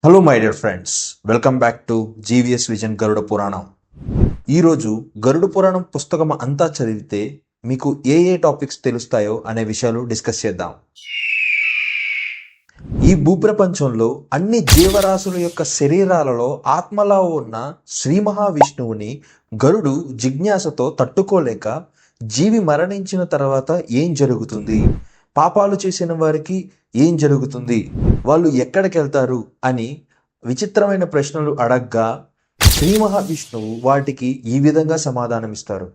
Hello my dear friends, welcome back to GVS vision Garuda Puranam. ఈరోజు గరుడ పురాణం పుస్తకం అంతా చదివితే మీకు ఏ టాపిక్స్ తెలుస్తాయో అనే విషయాలు డిస్కస్ చేద్దాం. ఈ భూప్రపంచంలో అన్ని జీవరాశుల యొక్క శరీరాలలో ఆత్మలా ఉన్న శ్రీ మహావిష్ణువుని గరుడు జిజ్ఞాసతో తట్టుకోలేక జీవి మరణించిన తర్వాత ఏం జరుగుతుంది, పాపాలు చేసిన వారికి ఏం జరుగుతుంది, వాళ్ళు ఎక్కడికి వెళ్తారు అని విచిత్రమైన ప్రశ్నలు అడగ్గా శ్రీ మహావిష్ణువు వాటికి ఈ విధంగా సమాధానమిస్తారు.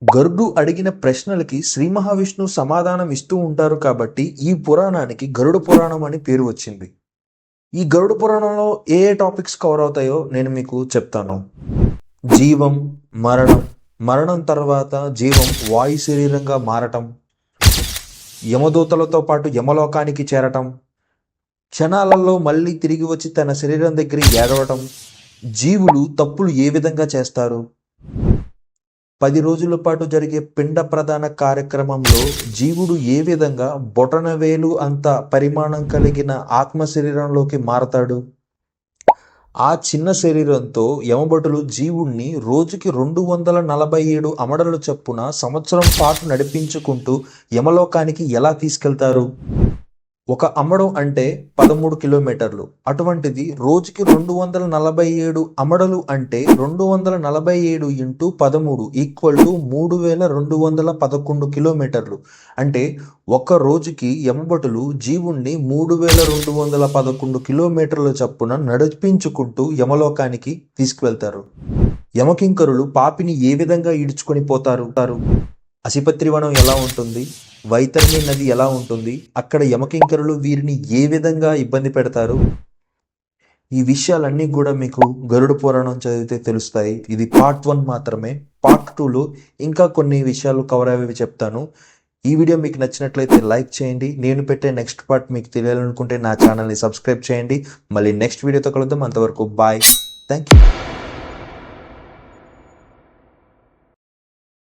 గరుడు అడిగిన ప్రశ్నలకి శ్రీ మహావిష్ణువు సమాధానం ఇస్తూ ఉంటారు కాబట్టి ఈ పురాణానికి గరుడ పురాణం అని పేరు వచ్చింది. ఈ గరుడ పురాణంలో ఏ టాపిక్స్ కవర్ అవుతాయో నేను మీకు చెప్తాను. జీవం, మరణం, మరణం తర్వాత జీవం వాయు శరీరంగా మారటం, యమదూతలతో పాటు యమలోకానికి చేరటం, క్షణాలలో మళ్ళీ తిరిగి వచ్చి తన శరీరం దగ్గర ఏడవటం, జీవులు తప్పులు ఏ విధంగా చేస్తారు, 10 రోజుల పాటు జరిగే పిండ ప్రధాన కార్యక్రమంలో జీవుడు ఏ విధంగా బొటనవేలు అంత పరిమాణం కలిగిన ఆత్మ శరీరంలోకి మారతాడు, ఆ చిన్న శరీరంతో యమభటులు జీవుణ్ణి రోజుకి 247 అమడలు చొప్పున సంవత్సరం పాటు నడిపించుకుంటూ యమలోకానికి ఎలా తీసుకెళ్తారు. ఒక అమ్మడం అంటే 13 కిలోమీటర్లు. అటువంటిది రోజుకి 247 అమడలు అంటే 247 × 13 = 3211 కిలోమీటర్లు. అంటే ఒక రోజుకి యమభటులు జీవుణ్ణి 3211 కిలోమీటర్ల చప్పున నడిపించుకుంటూ యమలోకానికి తీసుకువెళ్తారు. యమకింకరులు పాపిని ఏ విధంగా ఈడ్చుకొని పోతారు, అసిపత్రివనం ఎలా ఉంటుంది, వైతరణి నది ఎలా ఉంటుంది, అక్కడ యమకింకరులు వీరిని ఏ విధంగా ఇబ్బంది పెడతారు, ఈ విషయాలన్నీ కూడా మీకు గరుడ పురాణం చదివితే తెలుస్తాయి. ఇది పార్ట్ 1 మాత్రమే. పార్ట్ 2లో ఇంకా కొన్ని విషయాలు కవర్ అయ్యేవి చెప్తాను. ఈ వీడియో మీకు నచ్చినట్లయితే లైక్ చేయండి. నేను పెట్టే నెక్స్ట్ పార్ట్ మీకు తెలియాలనుకుంటే నా ఛానల్ని సబ్స్క్రైబ్ చేయండి. మళ్ళీ నెక్స్ట్ వీడియోతో కలుద్దాం. అంతవరకు బాయ్. Thank you.